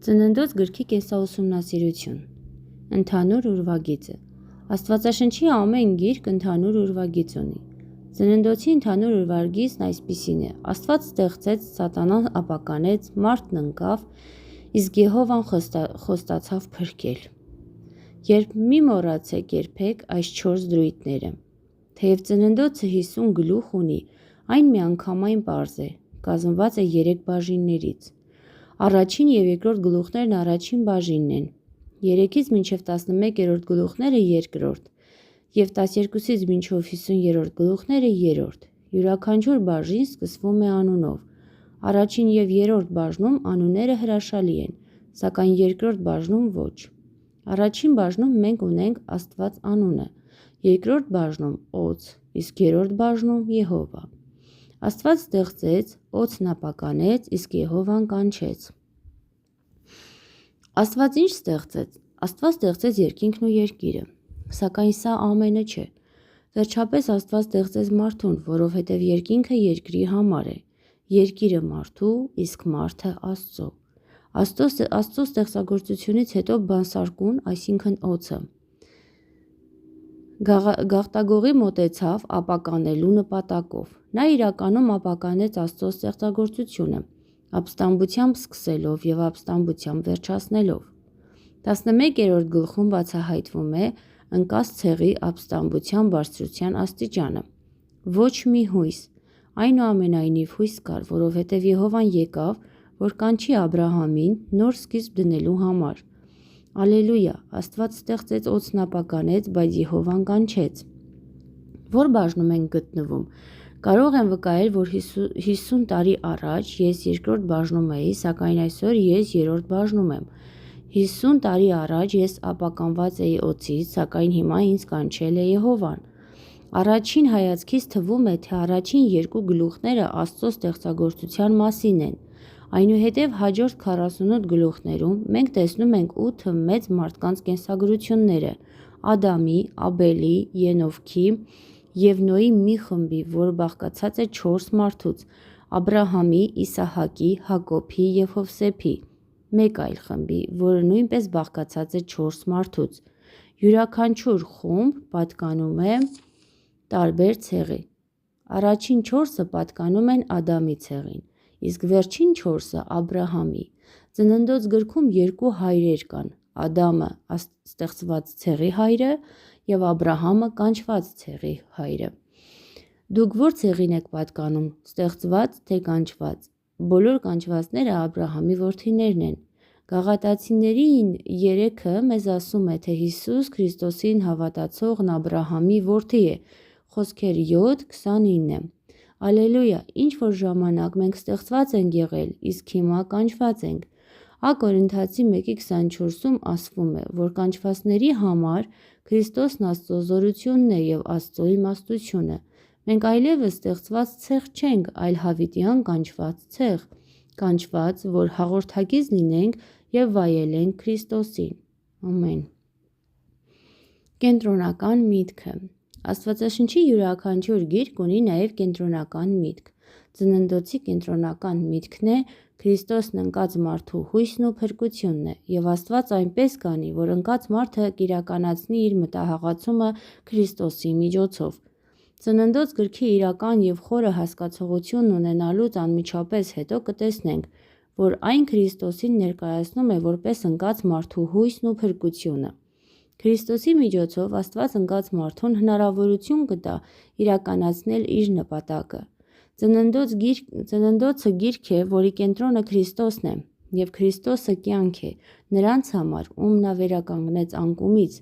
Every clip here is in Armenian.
Ծննդոց գրքի կենսաուսումնասիրություն։ Ընդհանուր ուրվագիծը։ Աստվածաշնչի ամեն գիրք ընդհանուր ուրվագիծ ունի։ Ծննդոցի ընդհանուր ուրվագիծն այսպիսին է. Աստված ստեղծեց, Սատանան ապականեց, մարդն ընկավ, իսկ Եհովան խոստացավ փրկել։ Երբ մի մոռացեք երբեք այս 4 դրույթները։ Թեև ծննդոցը 50 գլուխ ունի, այն միանգամայն պարզ է, կազմված է 3 բաժիններից։ Առաջին և երկրորդ գլուխներն առաջին բաժինն են, 3-ից մինչև 11-րդ գլուխները երկրորդ, և 12-ից մինչև 50-րդ գլուխները երրորդ։ Յուրաքանչյուր բաժին սկսվում է անունով։ Առաջին և երրորդ բաժնում անունները հրաշալի են, սակայն երկրորդ բաժնում ոչ։ Առաջին բաժնում մենք ունենք Աստված անունը, երկրորդ բաժնում օձ, իսկ երրորդ բաժնում Եհովա։ Աստված ստեղծեց, օձն ապականեց, իսկ Եհովան կանչեց։ Աստված ինչ ստեղծեց։ Աստված ստեղծեց երկինքն ու երկիրը, սակայն սա ամենը չէ։ Վերջապես Աստված ստեղծեց մարդուն, որովհետև երկինքը երկրի համար է, երկիրը մարդու, իսկ մարդը Աստծո։ Աստծո ստեղծագործությունից հետո բանսարկուն, այսինքն օձը, գաղտագողի մոտեցավ ապականելու նպատակով։ Նա իրականում ապականեց Աստծո ստեղծագործությունը, ապստամբությամբ սկսելով և ապստամբությամբ վերջացնելով։ 11-րդ գլխում բացահայտվում է ընկած ցեղի ապստամբության բարձրության աստիճանը։ Ոչ մի հույս, այնուամենայնիվ հույս կար, որովհետև Եհովան եկավ, որ կանչի Աբրահամին նոր սկիզբ դնելու համար։ Ալելույա, Աստված ստեղծեց, օձն ապականեց, բայց Եհովան կանչեց։ Որ բաժնում ենք գտնվում։ Կարող եմ վկայել, որ 50 տարի առաջ ես երկրորդ բաժնում էի, սակայն այսօր ես երրորդ բաժնում եմ։ 50 տարի առաջ ես ապականված էի օձից, սակայն հիմա ինձ կանչել է Եհովան։ Առաջին հայացքից թվում է, թե առաջին 2 գլուխները Աստծո ստեղծագործության մասին են։ Այնուհետև հաջորդ 48 գլուխներում մենք տեսնում ենք 8 մեծ մարդկանց կենսագրությունները՝ Ադամի, Աբելի, Ենովքի և Նոյի մի խմբի, որը բաղկացած է 4 մարդուց՝ Աբրահամի, Իսահակի, Հակոբի և Հովսեփի, մեկ այլ խմբի, որը նույնպես բաղկացած է 4 մարդուց։ Յուրաքանչյուր խումբ պատկանում է տարբեր ցեղի։ Առաջին 4-ը պատկանում են Ադամի ցեղին, իսկ վերջին 4-ը Աբրահամի։ Ծննդոց գրքում 2 հայրեր կան՝ Ադամը ստեղծված ցեղի հայրը և Աբրահամը կանչված ցեղի հայրը։ Դուք ո՞ր ցեղին եք պատկանում՝ ստեղծված, թե կանչված։ Բոլոր կանչվածները Աբրահամի որդիներն են։ Գաղատացիներին 3-ը մեզ ասում է, թե Հիսուս Քրիստոսին հավատացողն Աբրահամի որդի է, Խոսքեր 7:29։ Ալելույա, ինչ-որ ժամանակ մենք ստեղծված ենք եղել, իսկ հիմա կանչված ենք։ Ա Կորինթացի 1:24-ում ասվում է, որ կանչվածների համար Քրիստոսն Աստծո զորությունն է և Աստծո իմաստությունը։ Մենք այլևս ստեղծված ցեղ չենք, այլ հավիտյան կանչված ցեղ, կանչված, որ հաղորդակից լինենք և վայելենք Քրիստոսին։ Ամեն։ Կենտրոնական միտքը։ Աստվածաշնչի յուրաքանչյուր գիրք ունի նաև կենտրոնական միտք։ Ծննդոցի կենտրոնական միտքն է Քրիստոսն ընկած մարդու հույսն ու փրկությունն է, և Աստված այնպես կանի, որ ընկած մարդը կիրականացնի իր մտահաղացումը Քրիստոսի միջոցով։ Ծննդոց գրքի իրական և խորը հասկացողությունն ունենալուց անմիջապես հետո կտեսնենք, որ այն Քրիստոսին ներկայացնում է որպես ընկած մարդու հույսն ու փրկությունը։ Քրիստոսի միջոցով Աստված ընկած մարդուն հնարավորություն կտա իրականացնել իր նպատակը։ Ծննդոցը գիրք է, որի կենտրոնը Քրիստոսն է, և Քրիստոսը կյանք է նրանց համար, ում նա վերականգնեց անկումից։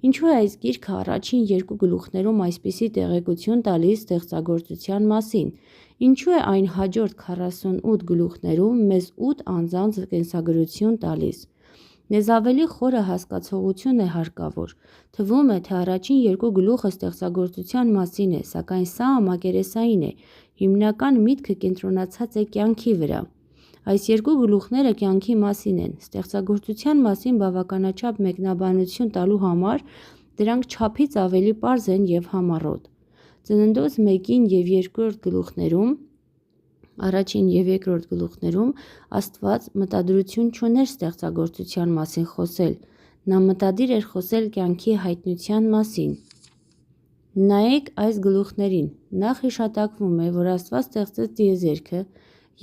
Ինչու է այս գիրքը առաջին 2 գլուխներում այսպիսի տեղեկություն տալիս ստեղծագործության մասին։ Ինչու է այն հաջորդ 48 գլուխներում մեզ 8 անձանց կենսագրություն տալիս։ Մեզ ավելի խորը հասկացողություն է հարկավոր։ Թվում է, թե առաջին 2 գլուխը ստեղծագործության մասին է, սակայն սա մակերեսային է։ Հիմնական միտքը կենտրոնացած է կյանքի վրա։ Այս 2 գլուխները կյանքի մասին են։ Ստեղծագործության մասին բավականաչափ մեկնաբանություն տալու համար դրանք չափից ավելի պարզ են և համառոտ։ Ծննդոց 1 և 2 գլուխներում Առաջին և երկրորդ գլուխներում Աստված մտադրություն չուներ ստեղծագործության մասին խոսել, նա մտադիր էր խոսել կյանքի հայտնության մասին։ Նայեք այս գլուխներին, նախ հիշատակվում է, որ Աստված ստեղծեց տիեզերքը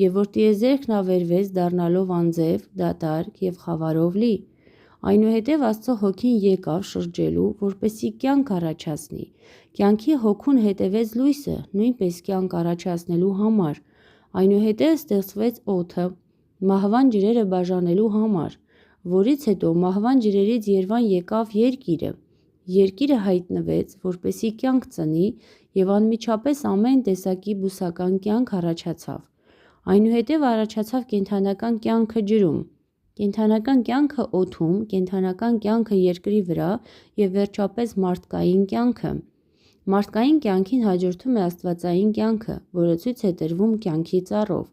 և որ տիեզերքն ավերվեց դառնալով անձև, դատարկ և խավարով լի։ Այնուհետև Աստծո հոգին եկավ շրջելու, որպեսզի կյանք առաջացնի։ Կյանքի հոգուն հետևեց լույսը, նույնպես կյանք առաջացնելու համար։ Այնուհետև ստեղծվեց օդը, մահվան ջրերը բաժանելու համար, որից հետո մահվան ջրերից երևան եկավ երկիրը։ Երկիրը հայտնվեց, որպեսզի կյանք ծնի, և անմիջապես ամեն տեսակի բուսական կյանք առաջացավ։ Այնուհետև առաջացավ կենդանական կյանքը ջրում, կենդանական կյանքը օդում, կենդանական կյանքը երկրի վրա և վերջապես մարդկային կյանքը։ Մարդկային կյանքին հաջորդում է աստվածային կյանքը, որը ցույց է տրվում կյանքի ծառով։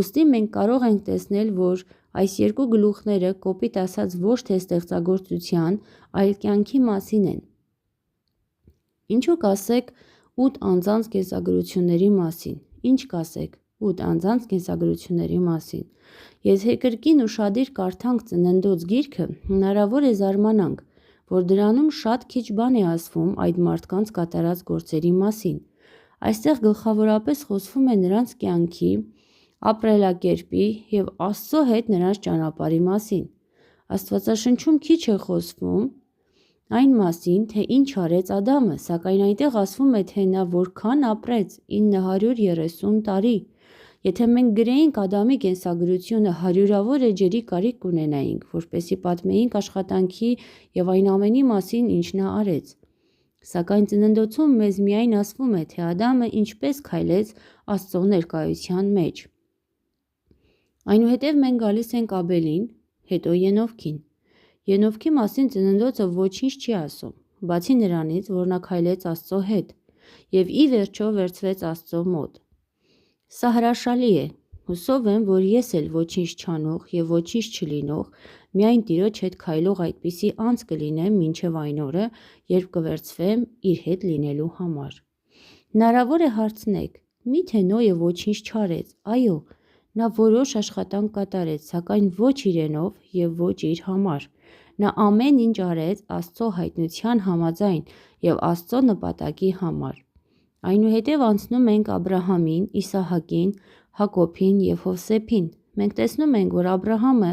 Ուստի մենք կարող ենք տեսնել, որ այս երկու գլուխները կոպիտ ասած ոչ թե ստեղծագործության, այլ կյանքի մասին են։ Ինչու կասեք 8 անձանց կենսագրությունների մասին։ Ինչ կասեք 8 անձանց կենսագրությունների մասին։ Եթե կրկին ուշադիր կարդանք Ծննդոց գիրքը, հնարավոր է զարմանանք, որ դրանում շատ քիչ բան է ասվում այդ մարդկանց կատարած գործերի մասին։ Այստեղ գլխավորապես խոսվում է նրանց կյանքի, ապրելակերպի և Աստծո հետ նրանց ճանապարհի մասին։ Աստվածաշնչում քիչ է խոսվում այն մասին, թե ինչ արեց Ադամը, սակայն այնտեղ ասվում է, թե նա որքան ապրեց՝ 930 տարի։ Եթե մենք գրեինք Ադամի կենսագրությունը, հարյուրավոր էջերի կարիք կունենայինք, որպեսզի պատմեինք աշխատանքի և այն ամենի մասին, ինչ նա արեց։ Սակայն Ծննդոցում մեզ միայն ասվում է, թե Ադամը ինչպես քայլեց Աստծո ներկայության մեջ։ Այնուհետև մենք գալիս ենք Աբելին, հետո Ենովքին։ Ենովքի մասին Ծննդոցը ոչինչ չի ասում, բացի նրանից, որ նա քայլեց Աստծո հետ և ի վերջո վերցվեց Աստծո մոտ։ Սա հրաշալի է։ Հուսով եմ, որ ես էլ ոչինչ չանող և ոչինչ չլինող, միայն Տիրոջ հետ քայլող այդպիսի անձ կլինեմ մինչև այն օրը, երբ կվերցվեմ իր հետ լինելու համար։ Հնարավոր է հարցնեք. միթե Նոյը ոչինչ չարեց։ Այո, նա որոշ աշխատանք կատարեց, սակայն ոչ իրենով և ոչ իր համար։ Նա ամեն ինչ արեց Աստծո հայտնության համաձայն և Աստծո նպատակի համար։ Այնուհետև անցնում ենք Աբրահամին, Իսահակին, Հակոբին և Հովսեփին։ Մենք տեսնում ենք, որ Աբրահամը,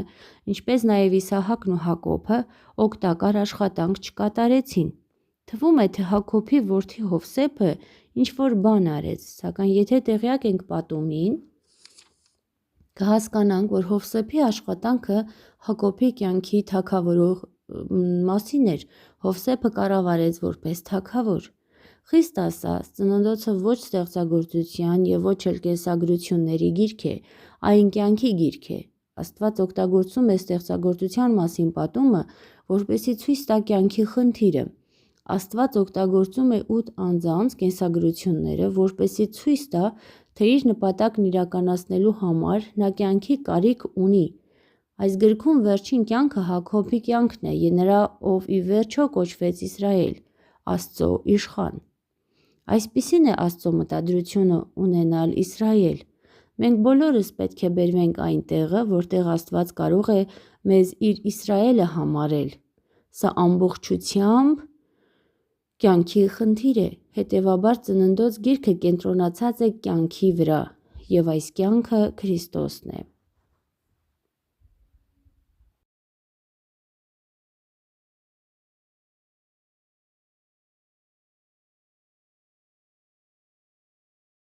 ինչպես նաև Իսահակն ու Հակոբը, օգտակար աշխատանք չկատարեցին։ Թվում է, թե Հակոբի որդի Հովսեփը ինչ-որ բան արեց, սակայն եթե տեղյակ ենք պատումին, կհասկանանք, որ Հովսեփի աշխատանքը Հակոբի կյանքի թագավորող մասին էր։ Հովսեփը կառավարեց որպես թագավոր։ Խիստ ասած, Ծննդոցը ոչ ստեղծագործության և ոչ էլ կենսագրությունների գիրք է, այն կյանքի գիրք է։ Աստված օգտագործում է ստեղծագործության մասին պատումը, որպեսզի ցույց տա կյանքի խնդիրը։ Աստված օգտագործում է 8 անձանց կենսագրությունները, որպեսզի ցույց տա, թե իր նպատակն իրականացնելու համար նա կյանքի կարիք ունի։ Այս գրքում վերջին կյանքը Հակոբի կյանքն է, նրա, ով ի վերջո կոչվեց Իսրայել, Աստծո իշխան։ Այսպիսին է Աստծո մտադրությունը ունենալ Իսրայել։ Մենք բոլորս պետք է բերվենք այն տեղը, որտեղ Աստված կարող է մեզ իր Իսրայելը համարել։ Սա ամբողջությամբ կյանքի խնդիր է, հետևաբար Ծննդոց գիրքը կենտրոնացած է կյանքի վրա, և այս կյանքը Քրիստոսն է։